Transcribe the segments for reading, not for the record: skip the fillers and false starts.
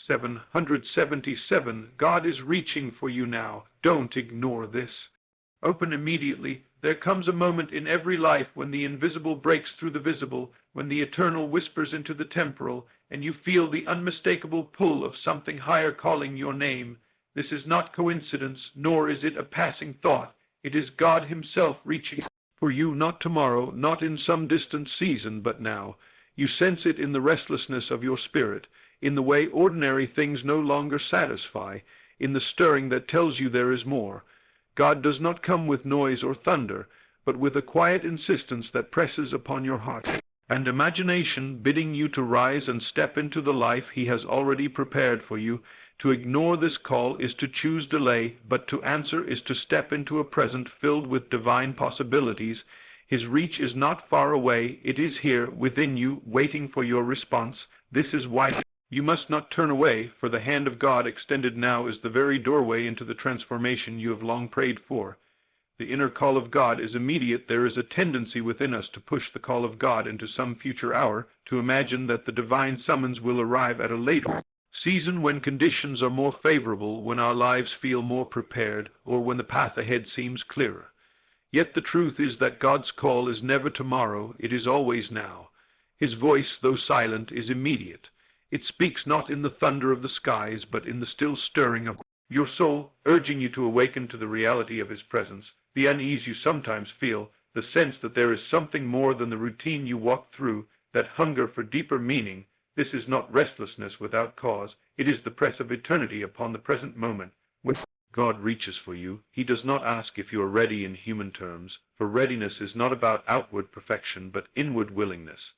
777. God is reaching for you now. Don't ignore this. Open immediately. There comes a moment in every life when the invisible breaks through the visible, when the eternal whispers into the temporal, and you feel the unmistakable pull of something higher calling your name. This is not coincidence, nor is it a passing thought. It is God Himself reaching for you, not tomorrow, not in some distant season, but now. You sense it in the restlessness of your spirit, in the way ordinary things no longer satisfy, in the stirring that tells you there is more. God does not come with noise or thunder, but with a quiet insistence that presses upon your heart and imagination, bidding you to rise and step into the life He has already prepared for you. To ignore this call is to choose delay, but to answer is to step into a present filled with divine possibilities. His reach is not far away, it is here, within you, waiting for your response. This is why you must not turn away, for the hand of God extended now is the very doorway into the transformation you have long prayed for. The inner call of God is immediate. There is a tendency within us to push the call of God into some future hour, to imagine that the divine summons will arrive at a later season when conditions are more favorable, when our lives feel more prepared, or when the path ahead seems clearer. Yet the truth is that God's call is never tomorrow, it is always now. His voice, though silent, is immediate. It speaks not in the thunder of the skies, but in the still stirring of your soul, urging you to awaken to the reality of His presence, the unease you sometimes feel, the sense that there is something more than the routine you walk through, that hunger for deeper meaning. This is not restlessness without cause, it is the press of eternity upon the present moment. When God reaches for you, He does not ask if you are ready in human terms, for readiness is not about outward perfection, but inward willingness.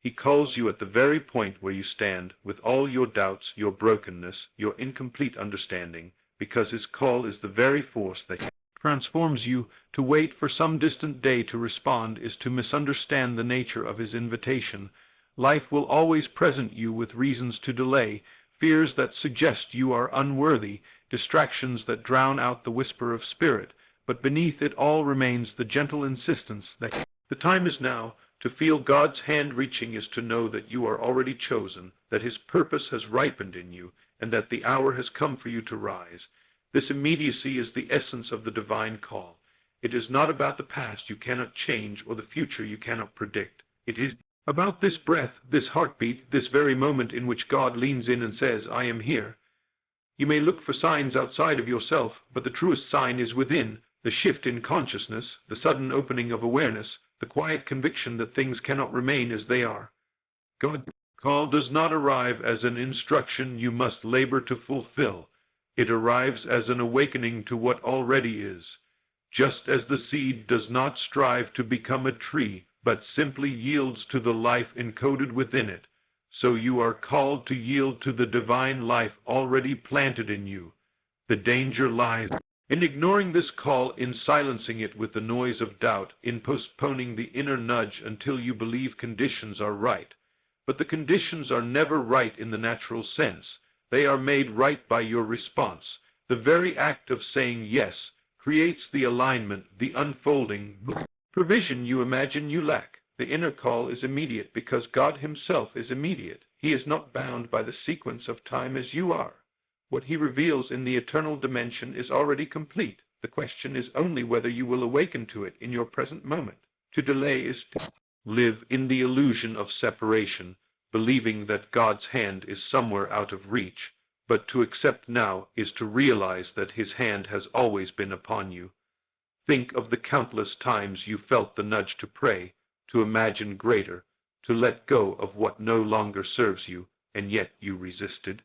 He calls you at the very point where you stand, with all your doubts, your brokenness, your incomplete understanding, because His call is the very force that transforms you. To wait for some distant day to respond is to misunderstand the nature of His invitation. Life will always present you with reasons to delay, fears that suggest you are unworthy, distractions that drown out the whisper of spirit, but beneath it all remains the gentle insistence that the time is now. To feel God's hand reaching is to know that you are already chosen, that His purpose has ripened in you, and that the hour has come for you to rise. This immediacy is the essence of the divine call. It is not about the past you cannot change or the future you cannot predict. It is about this breath, this heartbeat, this very moment in which God leans in and says, I am here. You may look for signs outside of yourself, but the truest sign is within, the shift in consciousness, the sudden opening of awareness, the quiet conviction that things cannot remain as they are. God's call does not arrive as an instruction you must labor to fulfill. It arrives as an awakening to what already is. Just as the seed does not strive to become a tree, but simply yields to the life encoded within it, so you are called to yield to the divine life already planted in you. The danger lies in ignoring this call, in silencing it with the noise of doubt, in postponing the inner nudge until you believe conditions are right. But the conditions are never right in the natural sense. They are made right by your response. The very act of saying yes creates the alignment, the unfolding, the provision you imagine you lack. The inner call is immediate because God Himself is immediate. He is not bound by the sequence of time as you are. What He reveals in the eternal dimension is already complete. The question is only whether you will awaken to it in your present moment. To delay is to live in the illusion of separation, believing that God's hand is somewhere out of reach. But to accept now is to realize that His hand has always been upon you. Think of the countless times you felt the nudge to pray, to imagine greater, to let go of what no longer serves you, and yet you resisted.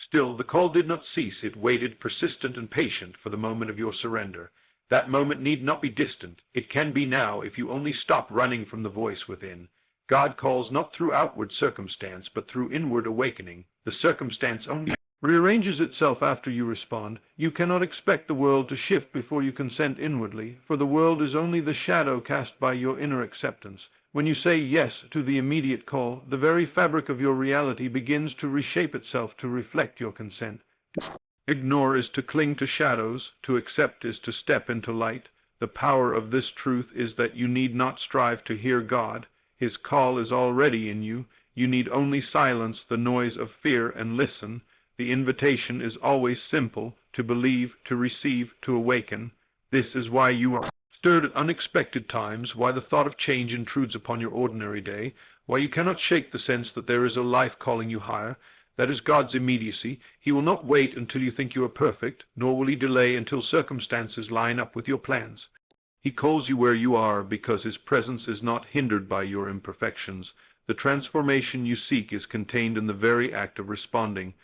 Still, the call did not cease. It waited, persistent and patient, for the moment of your surrender. That moment need not be distant. It can be now if you only stop running from the voice within. God calls not through outward circumstance, but through inward awakening. The circumstance only rearranges itself after you respond. You cannot expect the world to shift before you consent inwardly, for the world is only the shadow cast by your inner acceptance. When you say yes to the immediate call, the very fabric of your reality begins to reshape itself to reflect your consent. To ignore is to cling to shadows, to accept is to step into light. The power of this truth is that you need not strive to hear God. His call is already in you. You need only silence the noise of fear and listen. The invitation is always simple: to believe, to receive, to awaken. This is why you are stirred at unexpected times, why the thought of change intrudes upon your ordinary day, why you cannot shake the sense that there is a life calling you higher. That is God's immediacy. He will not wait until you think you are perfect, nor will he delay until circumstances line up with your plans. He calls you where you are because his presence is not hindered by your imperfections. The transformation you seek is contained in the very act of responding.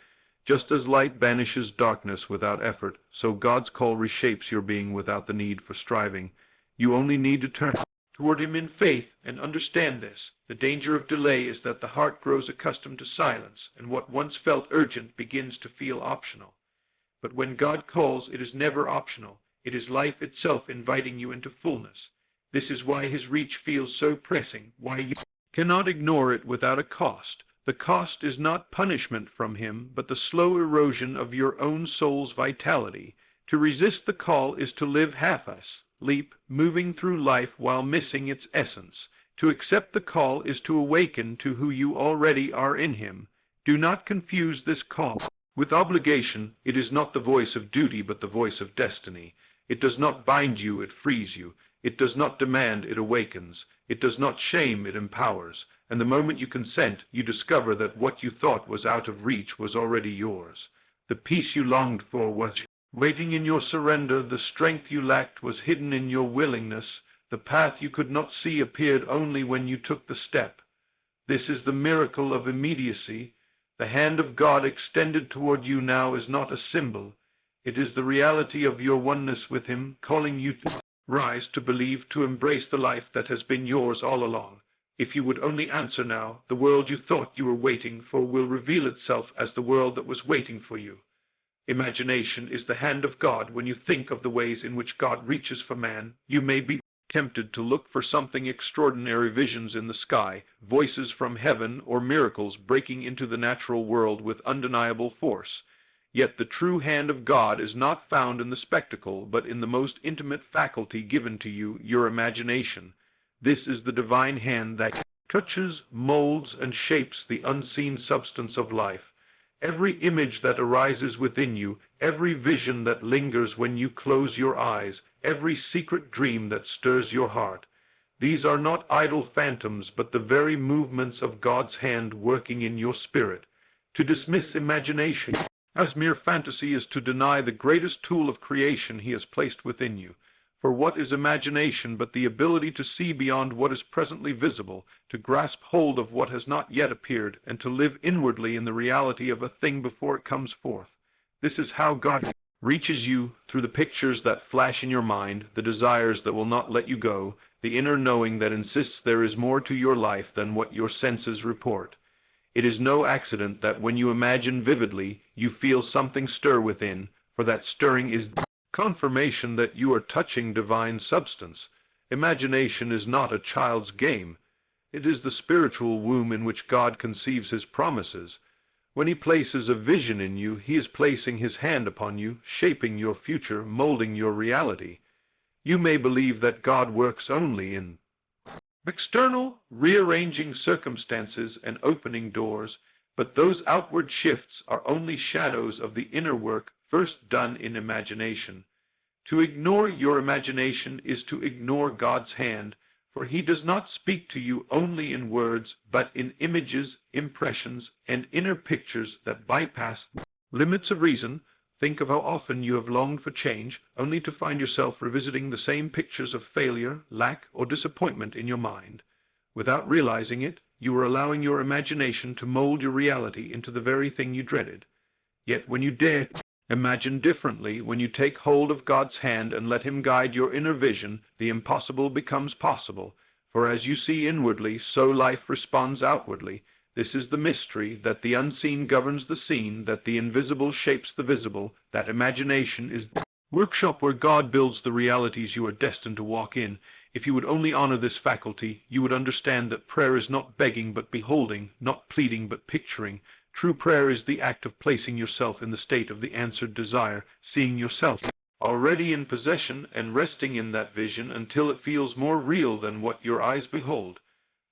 Just as light banishes darkness without effort, so God's call reshapes your being without the need for striving. You only need to turn toward him in faith and understand this. The danger of delay is that the heart grows accustomed to silence, and what once felt urgent begins to feel optional. But when God calls, it is never optional. It is life itself inviting you into fullness. This is why his reach feels so pressing, why you cannot ignore it without a cost. The cost is not punishment from him, but the slow erosion of your own soul's vitality. To resist the call is to live half-asleep, moving through life while missing its essence. To accept the call is to awaken to who you already are in him. Do not confuse this call with obligation. It is not the voice of duty, but the voice of destiny. It does not bind you, it frees you. It does not demand, it awakens. It does not shame, it empowers. And the moment you consent, you discover that what you thought was out of reach was already yours. The peace you longed for was waiting in your surrender. The strength you lacked was hidden in your willingness. The path you could not see appeared only when you took the step. This is the miracle of immediacy. The hand of God extended toward you now is not a symbol. It is the reality of your oneness with him, calling you to rise, to believe, to embrace the life that has been yours all along. If you would only answer now, the world you thought you were waiting for will reveal itself as the world that was waiting for you. Imagination is the hand of God. When you think of the ways in which God reaches for man, you may be tempted to look for something extraordinary: visions in the sky, voices from heaven, or miracles breaking into the natural world with undeniable force. Yet the true hand of God is not found in the spectacle, but in the most intimate faculty given to you, your imagination. This is the divine hand that touches, molds, and shapes the unseen substance of life. Every image that arises within you, every vision that lingers when you close your eyes, every secret dream that stirs your heart, these are not idle phantoms, but the very movements of God's hand working in your spirit. To dismiss imagination as mere fantasy is to deny the greatest tool of creation he has placed within you. For what is imagination but the ability to see beyond what is presently visible, to grasp hold of what has not yet appeared, and to live inwardly in the reality of a thing before it comes forth? This is how God reaches you, through the pictures that flash in your mind, the desires that will not let you go, the inner knowing that insists there is more to your life than what your senses report. It is no accident that when you imagine vividly, you feel something stir within, for that stirring is the confirmation that you are touching divine substance. Imagination is not a child's game. It is the spiritual womb in which God conceives his promises. When he places a vision in you, he is placing his hand upon you, shaping your future, molding your reality. You may believe that God works only in external, rearranging circumstances and opening doors, but those outward shifts are only shadows of the inner work first done in imagination. To ignore your imagination is to ignore God's hand, for he does not speak to you only in words, but in images, impressions, and inner pictures that bypass limits of reason. Think of how often you have longed for change, only to find yourself revisiting the same pictures of failure, lack, or disappointment in your mind. Without realizing it, you are allowing your imagination to mold your reality into the very thing you dreaded. Yet when you dare imagine differently, when you take hold of God's hand and let him guide your inner vision, the impossible becomes possible. For as you see inwardly, so life responds outwardly. This is the mystery, that the unseen governs the seen, that the invisible shapes the visible, that imagination is the workshop where God builds the realities you are destined to walk in. If you would only honor this faculty, you would understand that prayer is not begging but beholding, not pleading but picturing. True prayer is the act of placing yourself in the state of the answered desire, seeing yourself already in possession, and resting in that vision until it feels more real than what your eyes behold.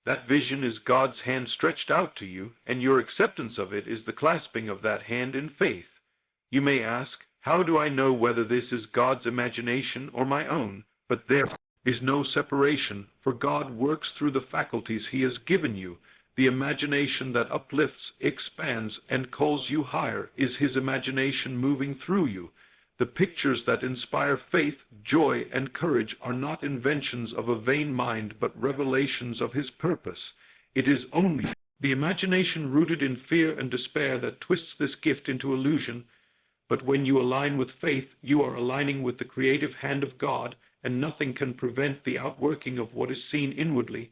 That vision is God's hand stretched out to you, and your acceptance of it is the clasping of that hand in faith. You may ask, how do I know whether this is God's imagination or my own? But there is no separation, for God works through the faculties he has given you. The imagination that uplifts, expands, and calls you higher is his imagination moving through you. The pictures that inspire faith, joy, and courage are not inventions of a vain mind, but revelations of his purpose. It is only the imagination rooted in fear and despair that twists this gift into illusion. But when you align with faith, you are aligning with the creative hand of God, and nothing can prevent the outworking of what is seen inwardly.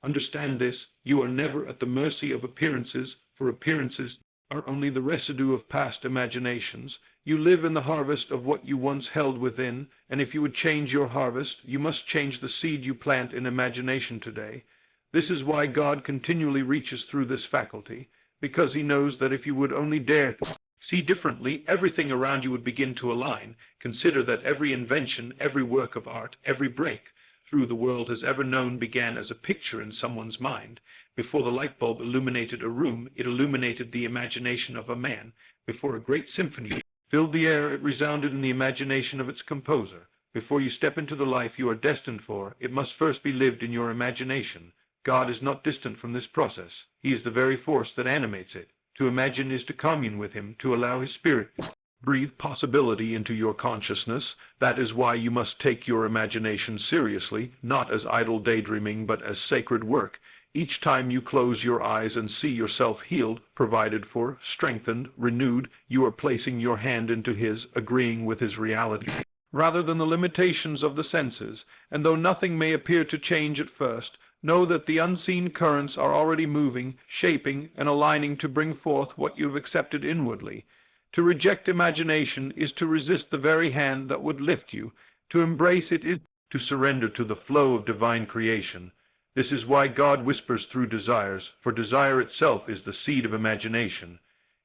Understand this, you are never at the mercy of appearances, for appearances are only the residue of past imaginations. You live in the harvest of what you once held within, and if you would change your harvest, you must change the seed you plant in imagination today. This is why God continually reaches through this faculty, because he knows that if you would only dare to see differently, everything around you would begin to align. Consider that every invention, every work of art, every break through the world has ever known began as a picture in someone's mind. Before the light bulb illuminated a room, it illuminated the imagination of a man. Before a great symphony filled the air, it resounded in the imagination of its composer. Before you step into the life you are destined for, it must first be lived in your imagination. God is not distant from this process. He is the very force that animates it. To imagine is to commune with him, to allow his spirit breathe possibility into your consciousness. That is why you must take your imagination seriously, not as idle daydreaming, but as sacred work. Each time you close your eyes and see yourself healed, provided for, strengthened, renewed, you are placing your hand into his, agreeing with his reality, rather than the limitations of the senses. And though nothing may appear to change at first, know that the unseen currents are already moving, shaping, and aligning to bring forth what you have accepted inwardly. To reject imagination is to resist the very hand that would lift you. To embrace it is to surrender to the flow of divine creation. This is why God whispers through desires, for desire itself is the seed of imagination.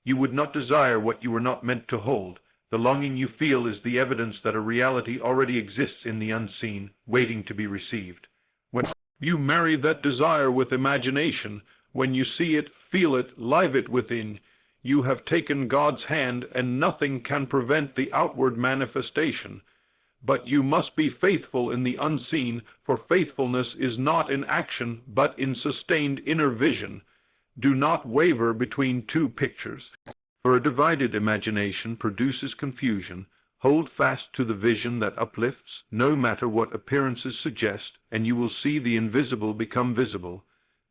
You would not desire what you were not meant to hold. The longing you feel is the evidence that a reality already exists in the unseen, waiting to be received. When you marry that desire with imagination, when you see it, feel it, live it within, you have taken God's hand, and nothing can prevent the outward manifestation. But you must be faithful in the unseen, for faithfulness is not in action, but in sustained inner vision. Do not waver between two pictures, for a divided imagination produces confusion. Hold fast to the vision that uplifts, no matter what appearances suggest, and you will see the invisible become visible.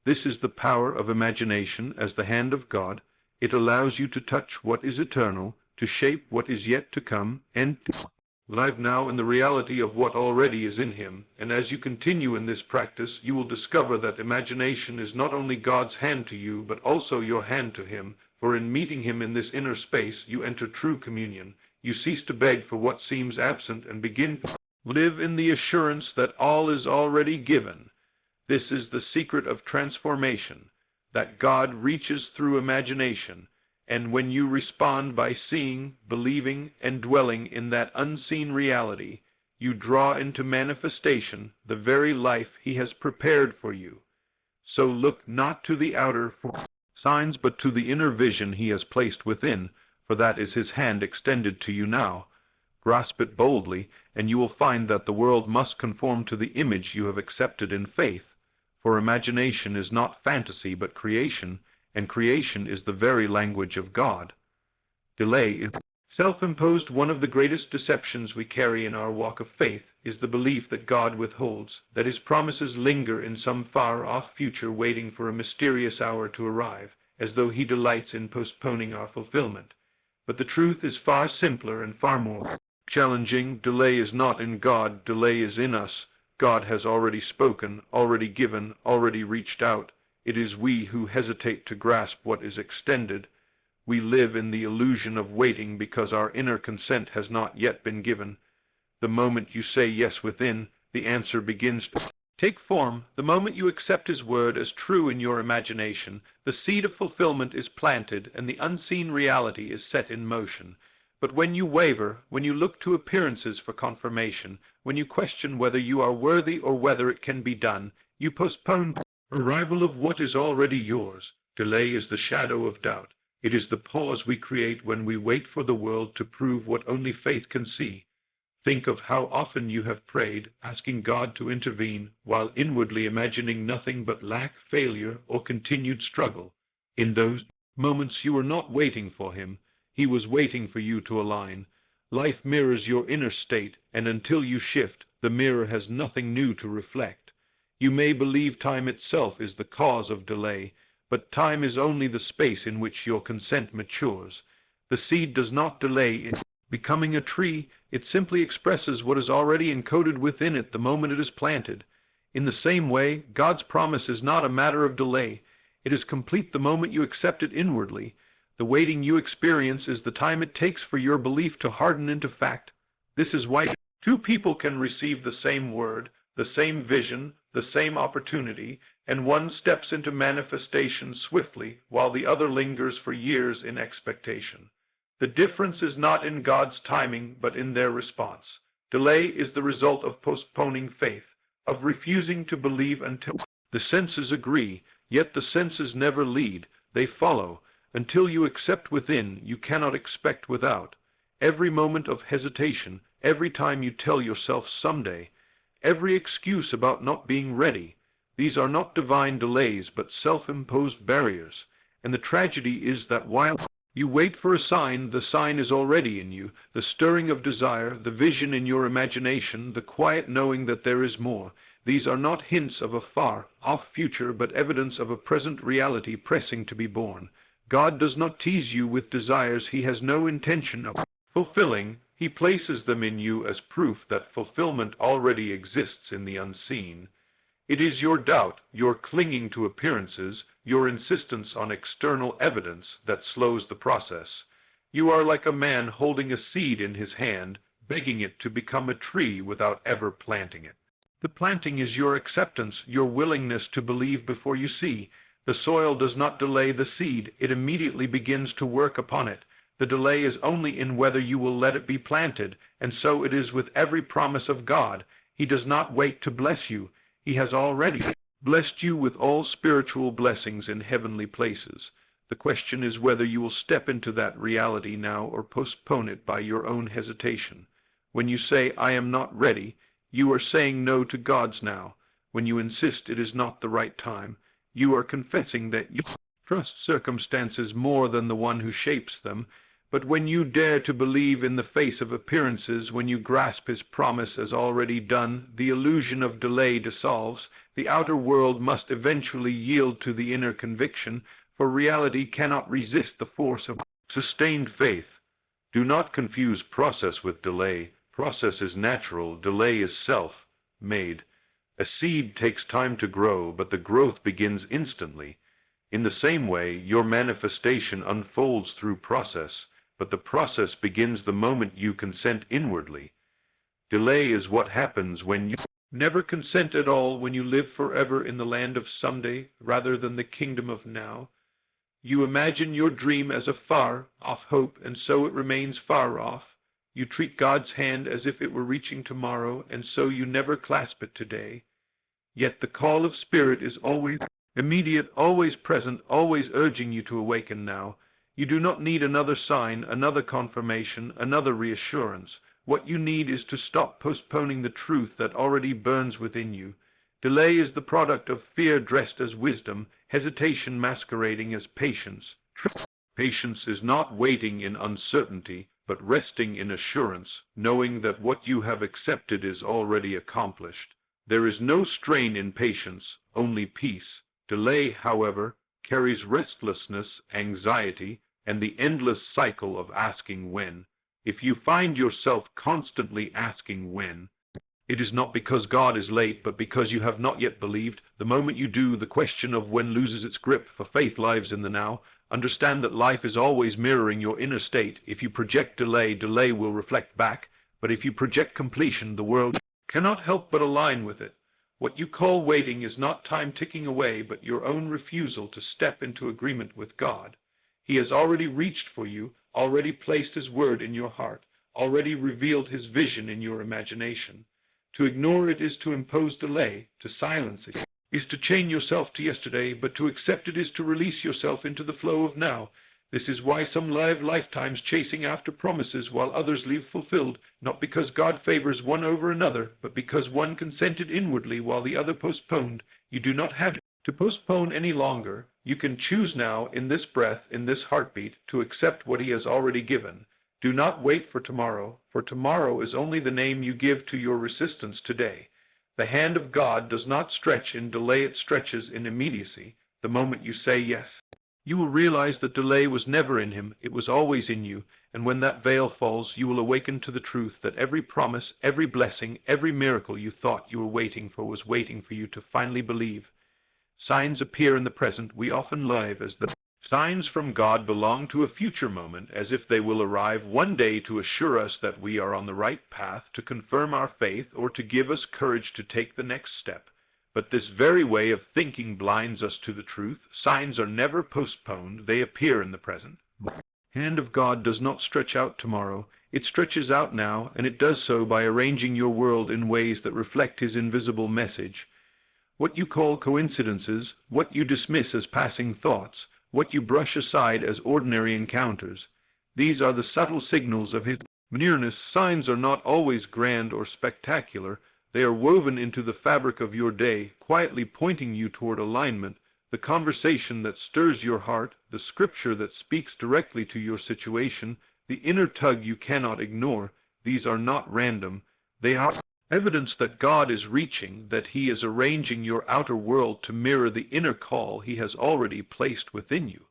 This is the power of imagination as the hand of God. It allows you to touch what is eternal, to shape what is yet to come, and to live now in the reality of what already is in him. And as you continue in this practice, you will discover that imagination is not only God's hand to you, but also your hand to him. For in meeting him in this inner space, you enter true communion. You cease to beg for what seems absent and begin to live in the assurance that all is already given. This is the secret of transformation, that God reaches through imagination, and when you respond by seeing, believing, and dwelling in that unseen reality, you draw into manifestation the very life he has prepared for you. So look not to the outer signs, but to the inner vision he has placed within, for that is his hand extended to you now. Grasp it boldly, and you will find that the world must conform to the image you have accepted in faith. For imagination is not fantasy but creation, and creation is the very language of God. Delay is self-imposed. One of the greatest deceptions we carry in our walk of faith is the belief that God withholds, that his promises linger in some far-off future waiting for a mysterious hour to arrive, as though he delights in postponing our fulfillment. But the truth is far simpler and far more challenging. Delay is not in God, delay is in us. God has already spoken, already given, already reached out. It is we who hesitate to grasp what is extended. We live in the illusion of waiting because our inner consent has not yet been given. The moment you say yes within, the answer begins to take form. The moment you accept his word as true in your imagination, the seed of fulfillment is planted and the unseen reality is set in motion. But when you waver, when you look to appearances for confirmation, when you question whether you are worthy or whether it can be done, you postpone Arrival of what is already yours. Delay is the shadow of doubt. It is the pause we create when we wait for the world to prove what only faith can see. Think of how often you have prayed, asking God to intervene, while inwardly imagining nothing but lack, failure, or continued struggle. In those moments you were not waiting for him. He was waiting for you to align. Life mirrors your inner state, and until you shift, the mirror has nothing new to reflect. You may believe time itself is the cause of delay, but time is only the space in which your consent matures. The seed does not delay in becoming a tree, it simply expresses what is already encoded within it the moment it is planted. In the same way, God's promise is not a matter of delay. It is complete the moment you accept it inwardly. The waiting you experience is the time it takes for your belief to harden into fact. This is why two people can receive the same word, the same vision, the same opportunity, and one steps into manifestation swiftly, while the other lingers for years in expectation. The difference is not in God's timing, but in their response. Delay is the result of postponing faith, of refusing to believe until the senses agree, yet the senses never lead, they follow. Until you accept within, you cannot expect without. Every moment of hesitation, every time you tell yourself someday, every excuse about not being ready, these are not divine delays, but self-imposed barriers. And the tragedy is that while you wait for a sign, the sign is already in you, the stirring of desire, the vision in your imagination, the quiet knowing that there is more. These are not hints of a far-off future, but evidence of a present reality pressing to be born. God does not tease you with desires he has no intention of fulfilling. He places them in you as proof that fulfillment already exists in the unseen. It is your doubt, your clinging to appearances, your insistence on external evidence that slows the process. You are like a man holding a seed in his hand, begging it to become a tree without ever planting it. The planting is your acceptance, your willingness to believe before you see. The soil does not delay the seed, it immediately begins to work upon it. The delay is only in whether you will let it be planted, and so it is with every promise of God. He does not wait to bless you. He has already blessed you with all spiritual blessings in heavenly places. The question is whether you will step into that reality now or postpone it by your own hesitation. When you say, "I am not ready," you are saying no to God's now. When you insist it is not the right time, you are confessing that you trust circumstances more than the one who shapes them. But when you dare to believe in the face of appearances, when you grasp his promise as already done, the illusion of delay dissolves. The outer world must eventually yield to the inner conviction, for reality cannot resist the force of sustained faith. Do not confuse process with delay. Process is natural, delay is self-made. A seed takes time to grow, but the growth begins instantly. In the same way, your manifestation unfolds through process, but the process begins the moment you consent inwardly. Delay is what happens when you never consent at all, when you live forever in the land of someday rather than the kingdom of now. You imagine your dream as a far-off hope, and so it remains far off. You treat God's hand as if it were reaching tomorrow, and so you never clasp it today. Yet the call of spirit is always immediate, always present, always urging you to awaken now. You do not need another sign, another confirmation, another reassurance. What you need is to stop postponing the truth that already burns within you. Delay is the product of fear dressed as wisdom, hesitation masquerading as patience. Patience is not waiting in uncertainty, but resting in assurance, knowing that what you have accepted is already accomplished. There is no strain in patience, only peace. Delay, however, carries restlessness, anxiety, and the endless cycle of asking when. If you find yourself constantly asking when, it is not because God is late, but because you have not yet believed. The moment you do, the question of when loses its grip, for faith lives in the now. Understand that life is always mirroring your inner state. If you project delay, delay will reflect back. But if you project completion, the world cannot help but align with it. What you call waiting is not time ticking away, but your own refusal to step into agreement with God. He has already reached for you, already placed his word in your heart, already revealed his vision in your imagination. To ignore it is to impose delay, to silence it is to chain yourself to yesterday, but to accept it is to release yourself into the flow of now. This is why some live lifetimes chasing after promises while others leave fulfilled, not because God favors one over another, but because one consented inwardly while the other postponed. You do not have to postpone any longer. You can choose now, in this breath, in this heartbeat, to accept what he has already given. Do not wait for tomorrow is only the name you give to your resistance today. The hand of God does not stretch in delay, it stretches in immediacy, the moment you say yes. You will realize that delay was never in him, it was always in you, and when that veil falls, you will awaken to the truth that every promise, every blessing, every miracle you thought you were waiting for was waiting for you to finally believe. Signs appear in the present. We often live as the signs from God belong to a future moment, as if they will arrive one day to assure us that we are on the right path, to confirm our faith, or to give us courage to take the next step. But this very way of thinking blinds us to the truth. Signs are never postponed. They appear in the present. The hand of God does not stretch out tomorrow. It stretches out now, and it does so by arranging your world in ways that reflect his invisible message. What you call coincidences, what you dismiss as passing thoughts, what you brush aside as ordinary encounters, these are the subtle signals of his nearness. Signs are not always grand or spectacular. They are woven into the fabric of your day, quietly pointing you toward alignment, the conversation that stirs your heart, the scripture that speaks directly to your situation, the inner tug you cannot ignore. These are not random. They are evidence that God is reaching, that he is arranging your outer world to mirror the inner call he has already placed within you.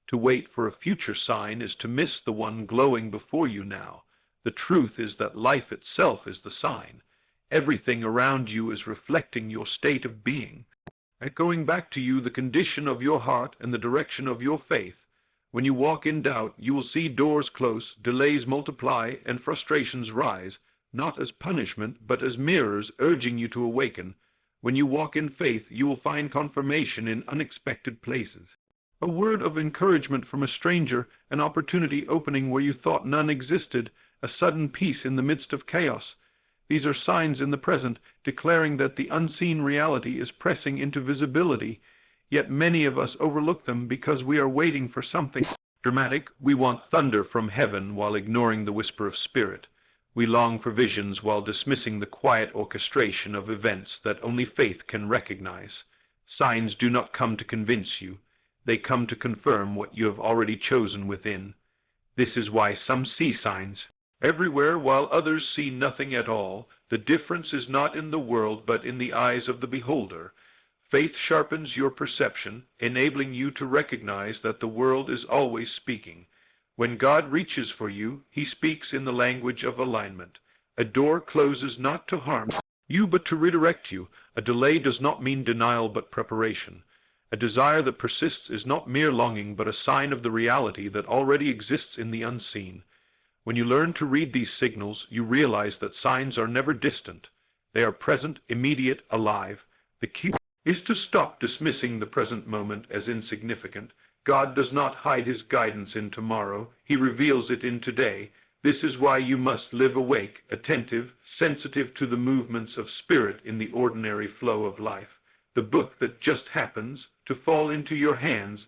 To wait for a future sign is to miss the one glowing before you now. The truth is that life itself is the sign. Everything around you is reflecting your state of being, echoing back to you the condition of your heart and the direction of your faith. When you walk in doubt, you will see doors close, delays multiply, and frustrations rise, not as punishment, but as mirrors urging you to awaken. When you walk in faith, you will find confirmation in unexpected places. A word of encouragement from a stranger, an opportunity opening where you thought none existed, a sudden peace in the midst of chaos. These are signs in the present, declaring that the unseen reality is pressing into visibility, yet many of us overlook them because we are waiting for something dramatic. We want thunder from heaven while ignoring the whisper of spirit. We long for visions while dismissing the quiet orchestration of events that only faith can recognize. Signs do not come to convince you. They come to confirm what you have already chosen within. This is why some see signs everywhere while others see nothing at all. The difference is not in the world but in the eyes of the beholder. Faith sharpens your perception, enabling you to recognize that the world is always speaking. When God reaches for you, he speaks in the language of alignment. A door closes not to harm you but to redirect you. A delay does not mean denial but preparation. A desire that persists is not mere longing but a sign of the reality that already exists in the unseen. When you learn to read these signals, you realize that signs are never distant. They are present, immediate, alive. The key is to stop dismissing the present moment as insignificant. God does not hide his guidance in tomorrow. He reveals it in today. This is why you must live awake, attentive, sensitive to the movements of spirit in the ordinary flow of life. The book that just happens to fall into your hands.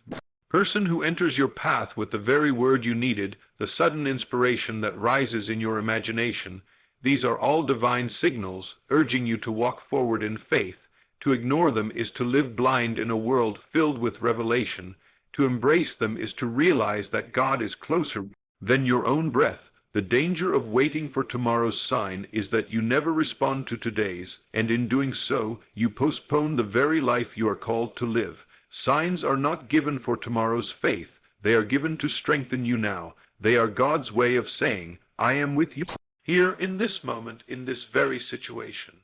Person who enters your path with the very word you needed, the sudden inspiration that rises in your imagination. These are all divine signals, urging you to walk forward in faith. To ignore them is to live blind in a world filled with revelation. To embrace them is to realize that God is closer than your own breath. The danger of waiting for tomorrow's sign is that you never respond to today's, and in doing so, you postpone the very life you are called to live. Signs are not given for tomorrow's faith. They are given to strengthen you now. They are God's way of saying, I am with you here in this moment, in this very situation.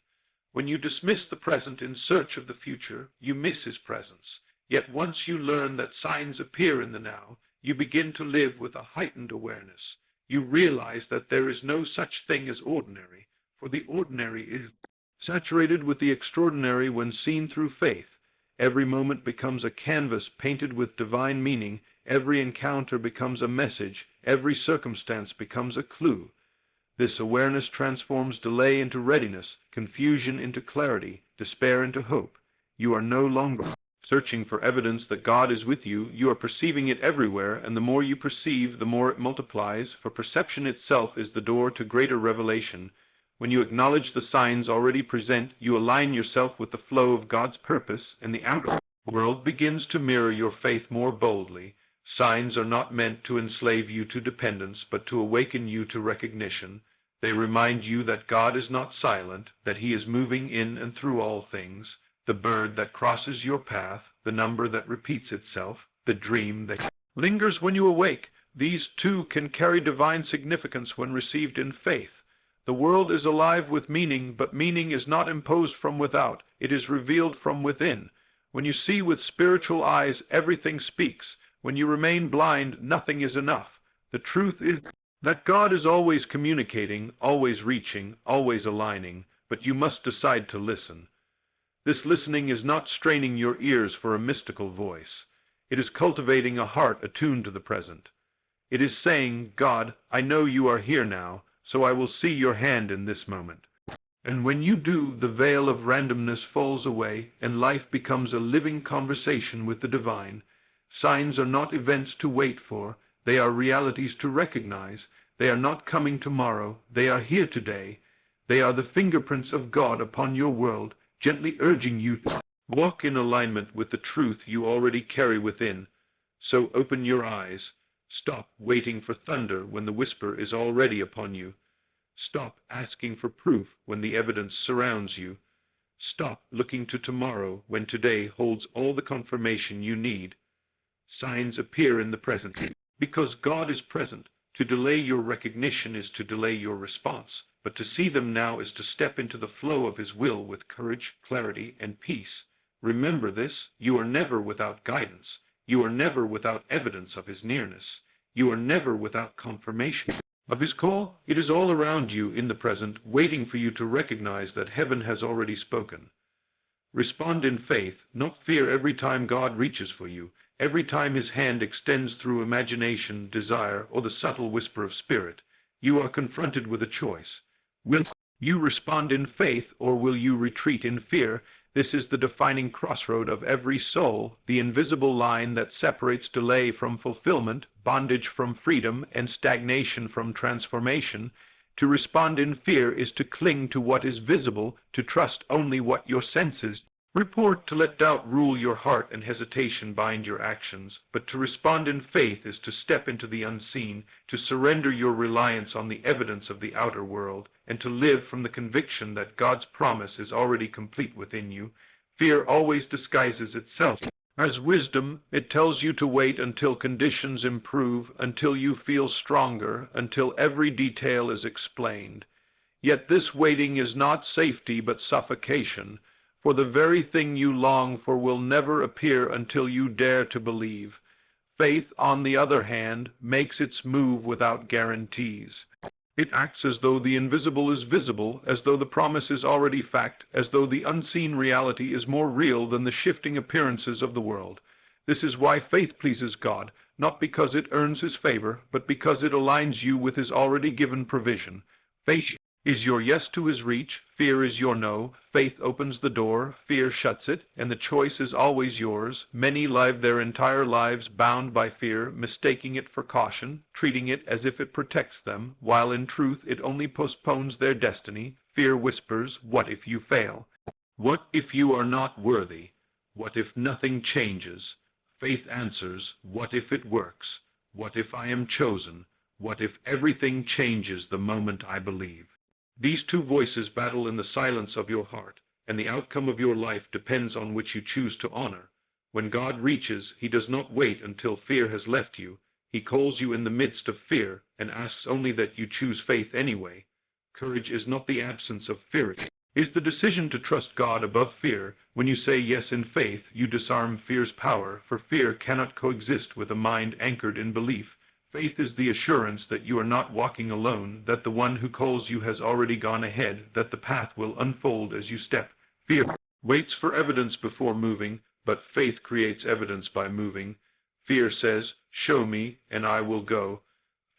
When you dismiss the present in search of the future, you miss his presence. Yet once you learn that signs appear in the now, you begin to live with a heightened awareness. You realize that there is no such thing as ordinary, for the ordinary is saturated with the extraordinary when seen through faith. Every moment becomes a canvas painted with divine meaning. Every encounter becomes a message. Every circumstance becomes a clue. This awareness transforms delay into readiness, confusion into clarity, despair into hope. You are no longer searching for evidence that God is with you. You are perceiving it everywhere, and the more you perceive, the more it multiplies, for perception itself is the door to greater revelation. When you acknowledge the signs already present, you align yourself with the flow of God's purpose, and the outer world begins to mirror your faith more boldly. Signs are not meant to enslave you to dependence, but to awaken you to recognition. They remind you that God is not silent, that He is moving in and through all things. The bird that crosses your path, the number that repeats itself, the dream that lingers when you awake, these too can carry divine significance when received in faith. The world is alive with meaning, but meaning is not imposed from without, it is revealed from within. When you see with spiritual eyes, everything speaks. When you remain blind, nothing is enough. The truth is that God is always communicating, always reaching, always aligning, but you must decide to listen. This listening is not straining your ears for a mystical voice. It is cultivating a heart attuned to the present. It is saying, God, I know you are here now, so I will see your hand in this moment. And when you do, the veil of randomness falls away, and life becomes a living conversation with the divine. Signs are not events to wait for, they are realities to recognize. They are not coming tomorrow, they are here today. They are the fingerprints of God upon your world, gently urging you to walk in alignment with the truth you already carry within. So open your eyes. Stop waiting for thunder when the whisper is already upon you. Stop asking for proof when the evidence surrounds you. Stop looking to tomorrow when today holds all the confirmation you need. Signs appear in the present because God is present. To delay your recognition is to delay your response, but to see them now is to step into the flow of His will with courage, clarity, and peace. Remember this, you are never without guidance. You are never without evidence of His nearness. You are never without confirmation of His call. It is all around you in the present, waiting for you to recognize that heaven has already spoken. Respond in faith, not fear every time God reaches for you, every time His hand extends through imagination, desire, or the subtle whisper of spirit. You are confronted with a choice. Will you respond in faith, or will you retreat in fear? This is the defining crossroad of every soul, the invisible line that separates delay from fulfillment, bondage from freedom, and stagnation from transformation. To respond in fear is to cling to what is visible, to trust only what your senses report, to let doubt rule your heart and hesitation bind your actions. But to respond in faith is to step into the unseen, to surrender your reliance on the evidence of the outer world, and to live from the conviction that God's promise is already complete within you. Fear always disguises itself as wisdom. It tells you to wait until conditions improve, until you feel stronger, until every detail is explained. Yet this waiting is not safety but suffocation, for the very thing you long for will never appear until you dare to believe. Faith, on the other hand, makes its move without guarantees. It acts as though the invisible is visible, as though the promise is already fact, as though the unseen reality is more real than the shifting appearances of the world. This is why faith pleases God, not because it earns His favor, but because it aligns you with His already given provision. Faith is your yes to His reach, fear is your no. Faith opens the door, fear shuts it, and the choice is always yours. Many live their entire lives bound by fear, mistaking it for caution, treating it as if it protects them, while in truth it only postpones their destiny. Fear whispers, what if you fail? What if you are not worthy? What if nothing changes? Faith answers, what if it works? What if I am chosen? What if everything changes the moment I believe? These two voices battle in the silence of your heart, and the outcome of your life depends on which you choose to honor. When God reaches, He does not wait until fear has left you. He calls you in the midst of fear and asks only that you choose faith anyway. Courage is not the absence of fear. It is the decision to trust God above fear. When you say yes in faith, you disarm fear's power, for fear cannot coexist with a mind anchored in belief. Faith is the assurance that you are not walking alone, that the one who calls you has already gone ahead, that the path will unfold as you step. Fear waits for evidence before moving, but faith creates evidence by moving. Fear says, show me, and I will go.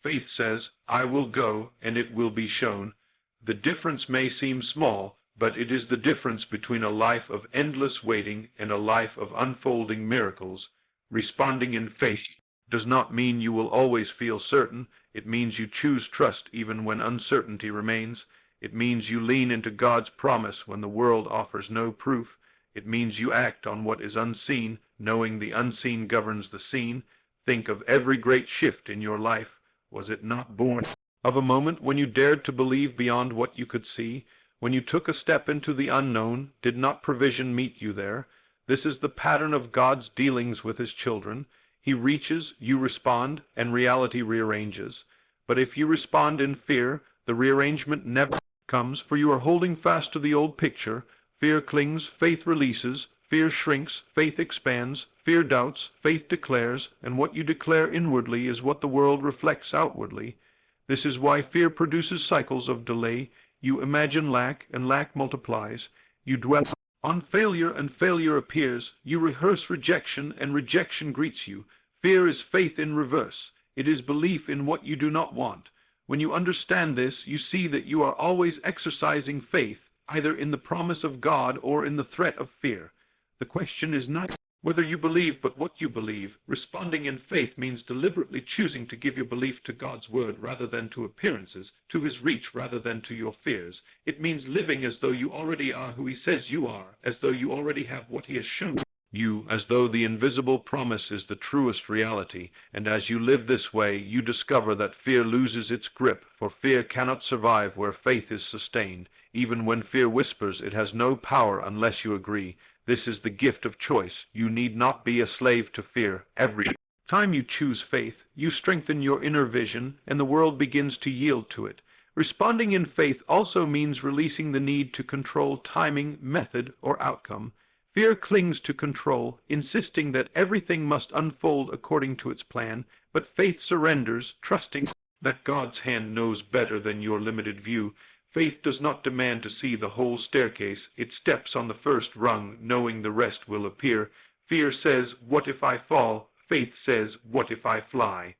Faith says, I will go, and it will be shown. The difference may seem small, But it is the difference between a life of endless waiting and a life of unfolding miracles. Responding in faith does not mean you will always feel certain. It means you choose trust even when uncertainty remains. It means you lean into God's promise when the world offers no proof. It means you act on what is unseen, knowing the unseen governs the seen. Think of every great shift in your life. Was it not born of a moment when you dared to believe beyond what you could see? When you took a step into the unknown, did not provision meet you there? This is the pattern of God's dealings with his children. He reaches, you respond, and reality rearranges. But if you respond in fear, the rearrangement never comes, for you are holding fast to the old picture. Fear clings, faith releases. Fear shrinks, faith expands. Fear doubts, faith declares, and what you declare inwardly is what the world reflects outwardly. This is why fear produces cycles of delay. You imagine lack, and lack multiplies. You dwell on failure, and failure appears. You rehearse rejection, and rejection greets you. Fear is faith in reverse. It is belief in what you do not want. When you understand this, you see that you are always exercising faith, either in the promise of God or in the threat of fear. The question is not whether you believe, but what you believe. Responding in faith means deliberately choosing to give your belief to God's word rather than to appearances, to his reach rather than to your fears. It means living as though you already are who he says you are, as though you already have what he has shown you, as though the invisible promise is the truest reality. And as you live this way, you discover that fear loses its grip, for fear cannot survive where faith is sustained. Even when fear whispers, it has no power unless you agree. This is the gift of choice. You need not be a slave to fear. Every time you choose faith, you strengthen your inner vision, and the world begins to yield to it. Responding in faith also means releasing the need to control timing, method, or outcome. Fear clings to control, insisting that everything must unfold according to its plan, but faith surrenders, trusting that God's hand knows better than your limited view. Faith does not demand to see the whole staircase. It steps on the first rung, knowing the rest will appear. Fear says, "What if I fall?" Faith says, "What if I fly?"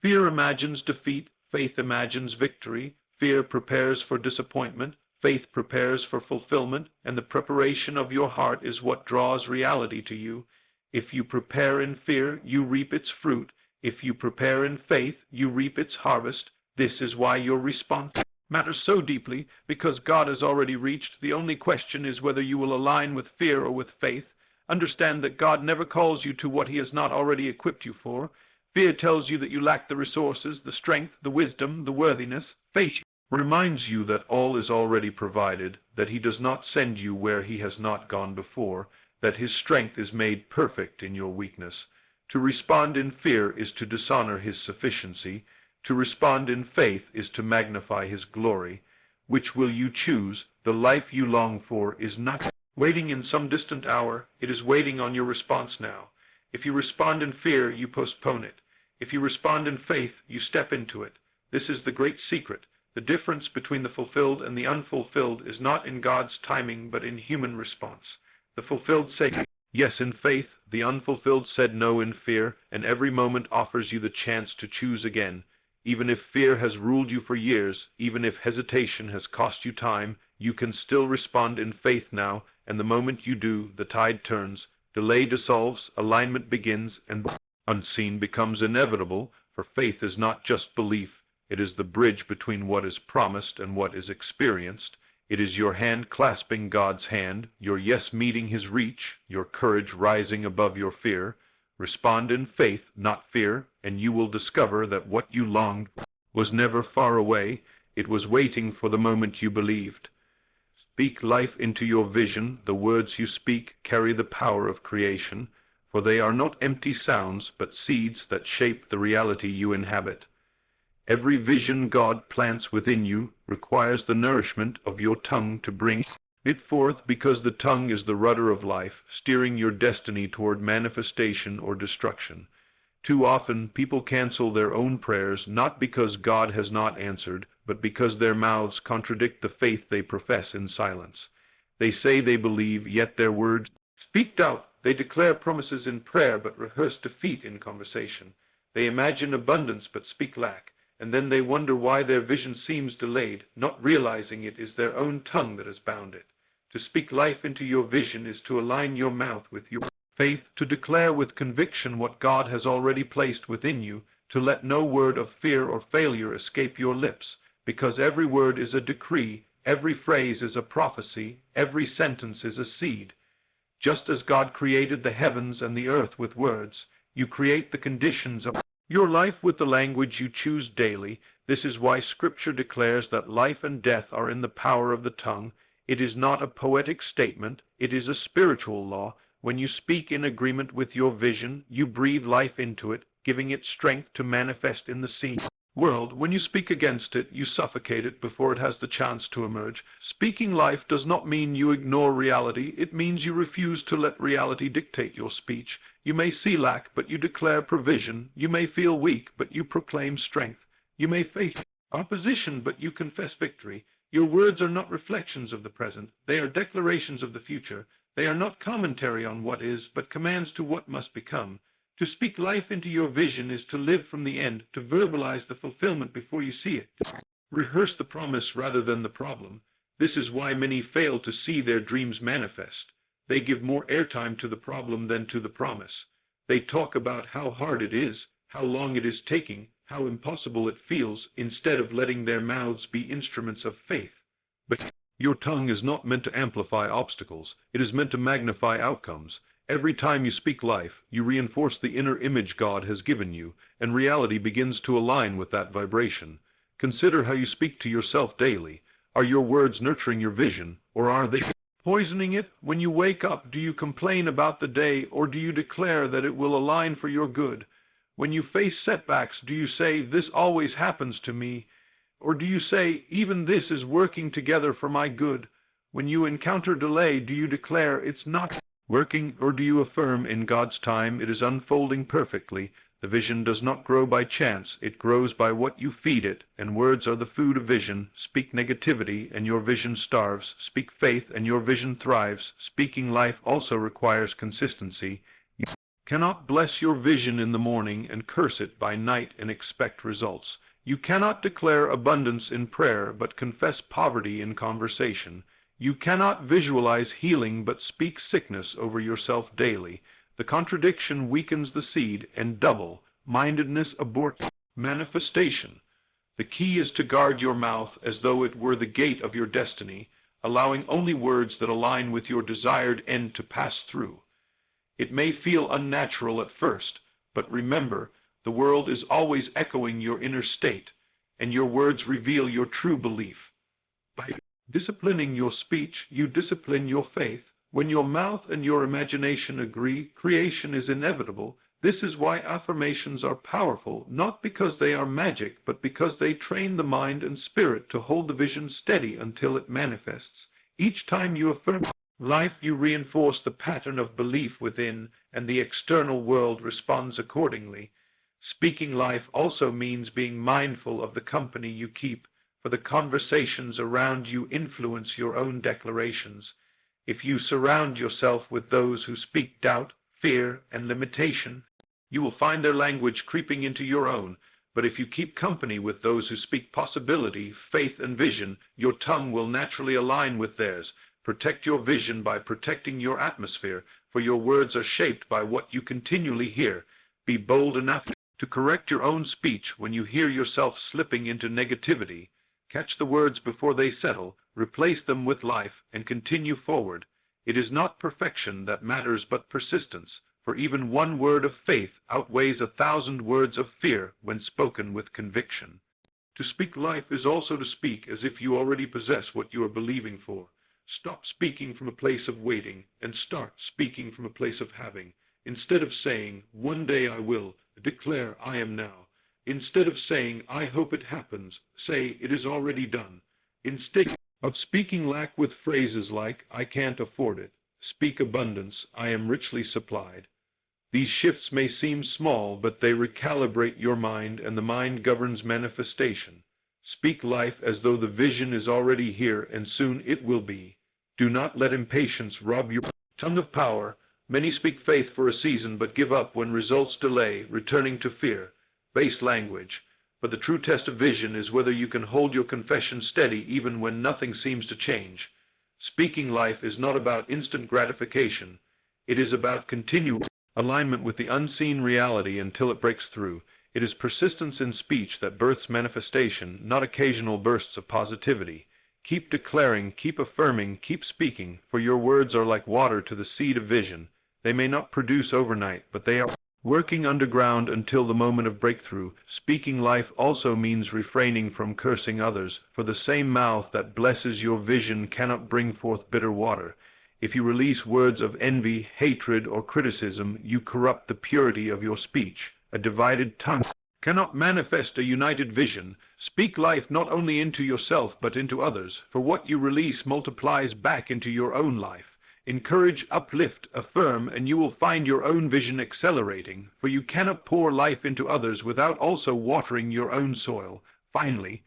Fear imagines defeat. Faith imagines victory. Fear prepares for disappointment. Faith prepares for fulfillment, and the preparation of your heart is what draws reality to you. If you prepare in fear, you reap its fruit. If you prepare in faith, you reap its harvest. This is why your response matters so deeply, because God has already reached. The only question is whether you will align with fear or with faith. Understand that God never calls you to what he has not already equipped you for. Fear tells you that you lack the resources, the strength, the wisdom, the worthiness. Faith reminds you that all is already provided, that he does not send you where he has not gone before, that his strength is made perfect in your weakness. To respond in fear is to dishonor his sufficiency. To respond in faith is to magnify his glory. Which will you choose? The life you long for is not waiting in some distant hour. It is waiting on your response now. If you respond in fear, you postpone it. If you respond in faith, you step into it. This is the great secret. The difference between the fulfilled and the unfulfilled is not in God's timing, but in human response. The fulfilled say yes in faith, the unfulfilled said no in fear, and every moment offers you the chance to choose again. Even if fear has ruled you for years, even if hesitation has cost you time, you can still respond in faith now, and the moment you do, the tide turns, delay dissolves, alignment begins, and the unseen becomes inevitable, for faith is not just belief. It is the bridge between what is promised and what is experienced. It is your hand clasping God's hand, your yes meeting his reach, your courage rising above your fear. Respond in faith, not fear, and you will discover that what you longed for was never far away. It was waiting for the moment you believed. Speak life into your vision. The words you speak carry the power of creation, for they are not empty sounds, but seeds that shape the reality you inhabit. Every vision God plants within you requires the nourishment of your tongue to bring it forth, because the tongue is the rudder of life, steering your destiny toward manifestation or destruction. Too often, people cancel their own prayers, not because God has not answered, but because their mouths contradict the faith they profess in silence. They say they believe, yet their words speak doubt. They declare promises in prayer, but rehearse defeat in conversation. They imagine abundance, but speak lack. And then they wonder why their vision seems delayed, not realizing it is their own tongue that has bound it. To speak life into your vision is to align your mouth with your faith, to declare with conviction what God has already placed within you, to let no word of fear or failure escape your lips, because every word is a decree, every phrase is a prophecy, every sentence is a seed. Just as God created the heavens and the earth with words, you create the conditions of your life with the language you choose daily. This is why Scripture declares that life and death are in the power of the tongue. It is not a poetic statement, it is a spiritual law. When you speak in agreement with your vision, you breathe life into it, giving it strength to manifest in the seen world. When you speak against it, you suffocate it before it has the chance to emerge. Speaking life does not mean you ignore reality. It means you refuse to let reality dictate your speech. You may see lack, but you declare provision. You may feel weak, but you proclaim strength. You may face opposition, but you confess victory. Your words are not reflections of the present. They are declarations of the future. They are not commentary on what is, but commands to what must become. To speak life into your vision is to live from the end, to verbalize the fulfillment before you see it. Rehearse the promise rather than the problem. This is why many fail to see their dreams manifest. They give more airtime to the problem than to the promise. They talk about how hard it is, how long it is taking, how impossible it feels, instead of letting their mouths be instruments of faith. But your tongue is not meant to amplify obstacles. It is meant to magnify outcomes. Every time you speak life, you reinforce the inner image God has given you, and reality begins to align with that vibration. Consider how you speak to yourself daily. Are your words nurturing your vision, or are they poisoning it? When you wake up, do you complain about the day, or do you declare that it will align for your good? When you face setbacks, do you say, "This always happens to me," or do you say, "Even this is working together for my good"? When you encounter delay, do you declare, "It's not working," or do you affirm, "In God's time it is unfolding perfectly"? The vision does not grow by chance, it grows by what you feed it, and words are the food of vision. Speak negativity, and your vision starves. Speak faith, and your vision thrives. Speaking life also requires consistency. You cannot bless your vision in the morning and curse it by night and expect results. You cannot declare abundance in prayer but confess poverty in conversation. You cannot visualize healing but speak sickness over yourself daily. The contradiction weakens the seed, and double-mindedness aborts manifestation. The key is to guard your mouth as though it were the gate of your destiny, allowing only words that align with your desired end to pass through. It may feel unnatural at first, but remember, the world is always echoing your inner state, and your words reveal your true belief. By disciplining your speech, you discipline your faith. When your mouth and your imagination agree, creation is inevitable. This is why affirmations are powerful, not because they are magic, but because they train the mind and spirit to hold the vision steady until it manifests. Each time you affirm life, you reinforce the pattern of belief within, and the external world responds accordingly. Speaking life also means being mindful of the company you keep, for the conversations around you influence your own declarations. If you surround yourself with those who speak doubt, fear, and limitation, you will find their language creeping into your own. But if you keep company with those who speak possibility, faith, and vision, your tongue will naturally align with theirs. Protect your vision by protecting your atmosphere, for your words are shaped by what you continually hear. Be bold enough to correct your own speech when you hear yourself slipping into negativity. Catch the words before they settle, replace them with life, and continue forward. It is not perfection that matters but persistence, for even one word of faith outweighs 1,000 words of fear when spoken with conviction. To speak life is also to speak as if you already possess what you are believing for. Stop speaking from a place of waiting, and start speaking from a place of having. Instead of saying, "One day I will," declare, "I am now." Instead of saying, "I hope it happens," say, "It is already done." Instead of speaking lack with phrases like, "I can't afford it," speak abundance, "I am richly supplied." These shifts may seem small, but they recalibrate your mind, and the mind governs manifestation. Speak life as though the vision is already here, and soon it will be. Do not let impatience rob your tongue of power. Many speak faith for a season, but give up when results delay, returning to fear-based language. But the true test of vision is whether you can hold your confession steady even when nothing seems to change. Speaking life is not about instant gratification. It is about continual alignment with the unseen reality until it breaks through. It is persistence in speech that births manifestation, not occasional bursts of positivity. Keep declaring, keep affirming, keep speaking, for your words are like water to the seed of vision. They may not produce overnight, but they are working underground until the moment of breakthrough. Speaking life also means refraining from cursing others, for the same mouth that blesses your vision cannot bring forth bitter water. If you release words of envy, hatred, or criticism, you corrupt the purity of your speech. A divided tongue cannot manifest a united vision. Speak life not only into yourself but into others, for what you release multiplies back into your own life. Encourage, uplift, affirm, and you will find your own vision accelerating, for you cannot pour life into others without also watering your own soil. Finally,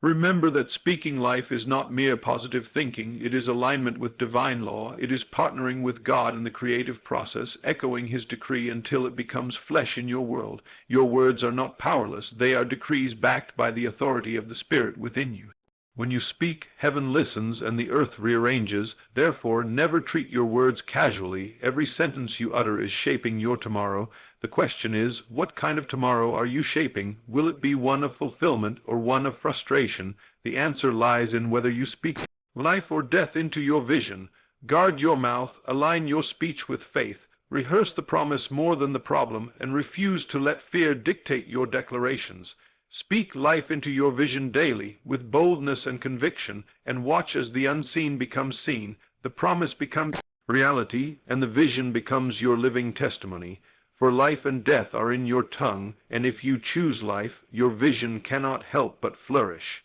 remember that speaking life is not mere positive thinking. It is alignment with divine law. It is partnering with God in the creative process, echoing his decree until it becomes flesh in your world. Your words are not powerless. They are decrees backed by the authority of the Spirit within you. When you speak, heaven listens and the earth rearranges. Therefore, never treat your words casually. Every sentence you utter is shaping your tomorrow. The question is, what kind of tomorrow are you shaping? Will it be one of fulfillment or one of frustration? The answer lies in whether you speak life or death into your vision. Guard your mouth, align your speech with faith, rehearse the promise more than the problem, and refuse to let fear dictate your declarations. Speak life into your vision daily, with boldness and conviction, and watch as the unseen becomes seen, the promise becomes reality, and the vision becomes your living testimony. For life and death are in your tongue, and if you choose life, your vision cannot help but flourish.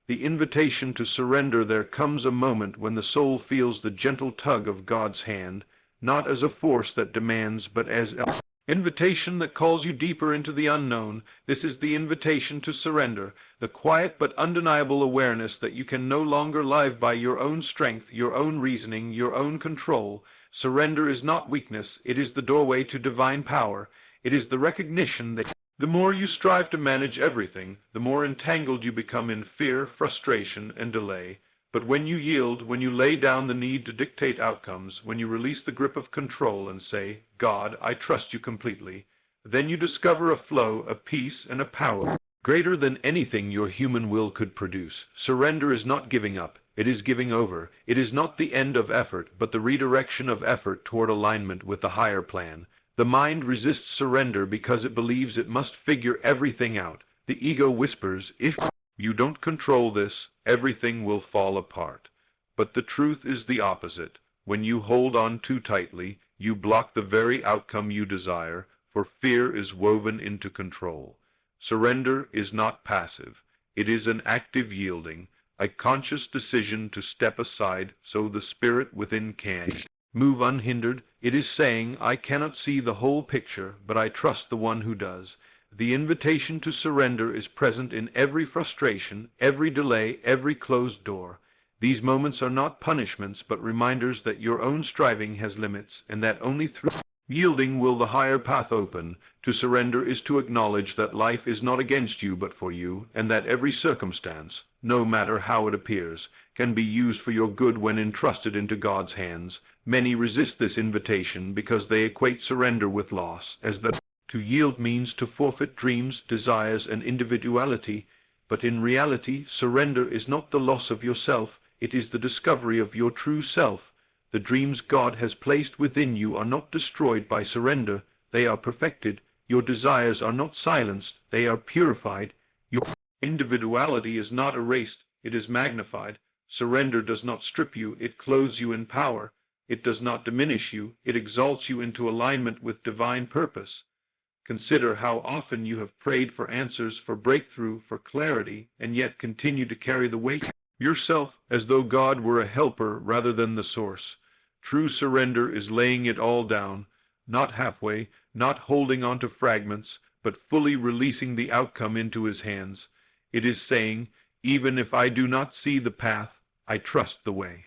The invitation to surrender. There comes a moment when the soul feels the gentle tug of God's hand, not as a force that demands, but as an invitation that calls you deeper into the unknown. This is the invitation to surrender, the quiet but undeniable awareness that you can no longer live by your own strength, your own reasoning, your own control. Surrender is not weakness. It is the doorway to divine power. It is the recognition that the more you strive to manage everything, the more entangled you become in fear, frustration, and delay. But when you yield, when you lay down the need to dictate outcomes, when you release the grip of control and say, God, I trust you completely, then you discover a flow, a peace, and a power greater than anything your human will could produce. Surrender is not giving up. It is giving over. It is not the end of effort, but the redirection of effort toward alignment with the higher plan. The mind resists surrender because it believes it must figure everything out. The ego whispers, if you don't control this, everything will fall apart. But the truth is the opposite. When you hold on too tightly, you block the very outcome you desire, for fear is woven into control. Surrender is not passive. It is an active yielding, a conscious decision to step aside so the spirit within can move unhindered. It is saying, I cannot see the whole picture, but I trust the one who does. The invitation to surrender is present in every frustration, every delay, every closed door. These moments are not punishments, but reminders that your own striving has limits, and that only through yielding will the higher path open. To surrender is to acknowledge that life is not against you but for you, and that every circumstance, no matter how it appears, can be used for your good when entrusted into God's hands. Many resist this invitation because they equate surrender with loss, as though to yield means to forfeit dreams, desires, and individuality. But in reality, surrender is not the loss of yourself, it is the discovery of your true self. The dreams God has placed within you are not destroyed by surrender, they are perfected. Your desires are not silenced, they are purified. Your individuality is not erased, it is magnified. Surrender does not strip you, it clothes you in power. It does not diminish you, it exalts you into alignment with divine purpose. Consider how often you have prayed for answers, for breakthrough, for clarity, and yet continue to carry the weight yourself as though God were a helper rather than the source. True surrender is laying it all down, not halfway, not holding on to fragments, but fully releasing the outcome into his hands. It is saying, even if I do not see the path, I trust the way.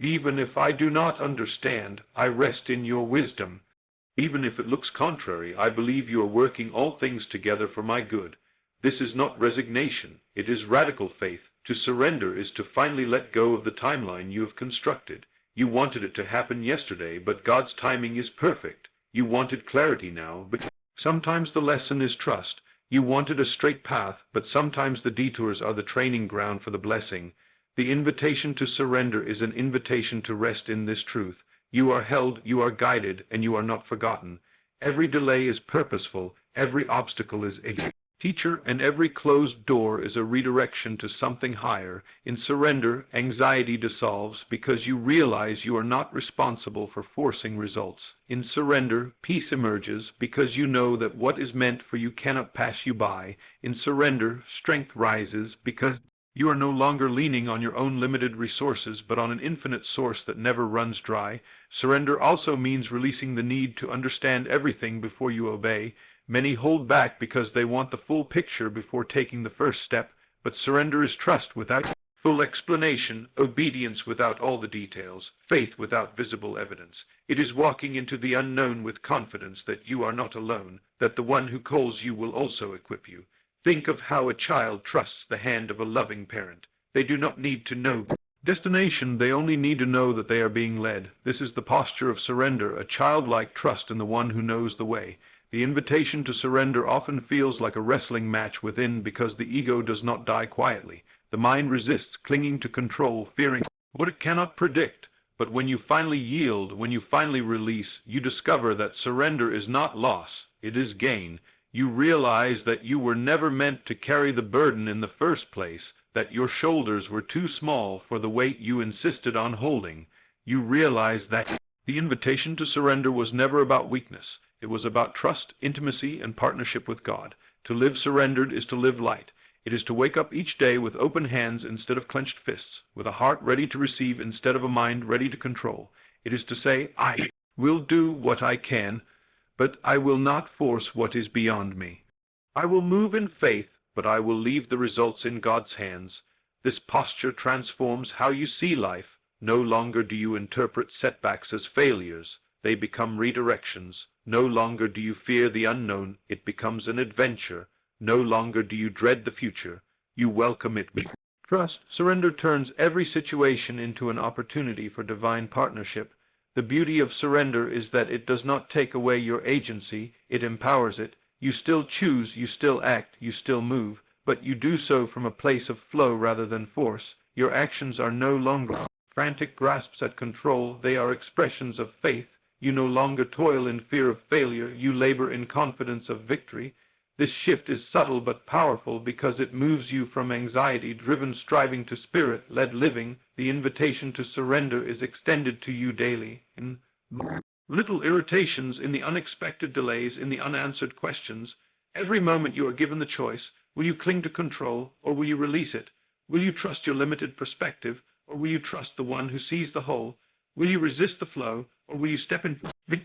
Even if I do not understand, I rest in your wisdom. Even if it looks contrary, I believe you are working all things together for my good. This is not resignation, it is radical faith. To surrender is to finally let go of the timeline you have constructed. You wanted it to happen yesterday, but God's timing is perfect. You wanted clarity now, but sometimes the lesson is trust. You wanted a straight path, but sometimes the detours are the training ground for the blessing. The invitation to surrender is an invitation to rest in this truth. You are held, you are guided, and you are not forgotten. Every delay is purposeful, every obstacle is a teacher, and every closed door is a redirection to something higher. In surrender, anxiety dissolves because you realize you are not responsible for forcing results. In surrender, peace emerges because you know that what is meant for you cannot pass you by. In surrender, strength rises because you are no longer leaning on your own limited resources, but on an infinite source that never runs dry. Surrender also means releasing the need to understand everything before you obey. Many hold back because they want the full picture before taking the first step, but surrender is trust without full explanation, obedience without all the details, faith without visible evidence. It is walking into the unknown with confidence that you are not alone, that the one who calls you will also equip you. Think of how a child trusts the hand of a loving parent. They do not need to know destination, they only need to know that they are being led. This is the posture of surrender, a childlike trust in the one who knows the way. The invitation to surrender often feels like a wrestling match within because the ego does not die quietly. The mind resists, clinging to control, fearing what it cannot predict. But when you finally yield, when you finally release, you discover that surrender is not loss, it is gain. You realize that you were never meant to carry the burden in the first place, that your shoulders were too small for the weight you insisted on holding. You realize that the invitation to surrender was never about weakness. It was about trust, intimacy, and partnership with God. To live surrendered is to live light. It is to wake up each day with open hands instead of clenched fists, with a heart ready to receive instead of a mind ready to control. It is to say, I will do what I can, but I will not force what is beyond me. I will move in faith, but I will leave the results in God's hands. This posture transforms how you see life. No longer do you interpret setbacks as failures. They become redirections. No longer do you fear the unknown. It becomes an adventure. No longer do you dread the future. You welcome it with trust. Surrender turns every situation into an opportunity for divine partnership. The beauty of surrender is that it does not take away your agency, it empowers it. You still choose, you still act, you still move, but you do so from a place of flow rather than force. Your actions are no longer frantic grasps at control, they are expressions of faith. You no longer toil in fear of failure, you labor in confidence of victory. This shift is subtle but powerful because it moves you from anxiety-driven striving to spirit-led living. The invitation to surrender is extended to you daily, in little irritations, in the unexpected delays, in the unanswered questions. Every moment you are given the choice. Will you cling to control, or will you release it? Will you trust your limited perspective, or will you trust the one who sees the whole? Will you resist the flow, or will you step in?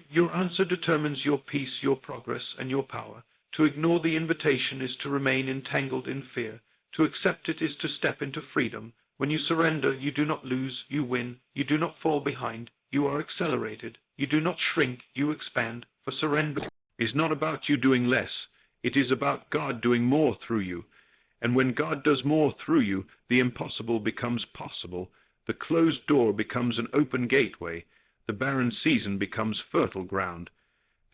Your answer determines your peace, your progress, and your power. To ignore the invitation is to remain entangled in fear. To accept it is to step into freedom. When you surrender, you do not lose, you win. You do not fall behind, you are accelerated. You do not shrink, you expand. For surrender is not about you doing less. It is about God doing more through you. And when God does more through you, the impossible becomes possible. The closed door becomes an open gateway. The barren season becomes fertile ground.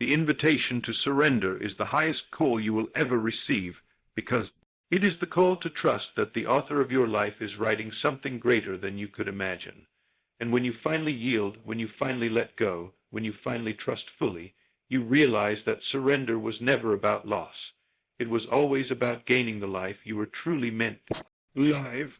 The invitation to surrender is the highest call you will ever receive, because it is the call to trust that the author of your life is writing something greater than you could imagine. And when you finally yield, when you finally let go, when you finally trust fully, you realize that surrender was never about loss. It was always about gaining the life you were truly meant to live.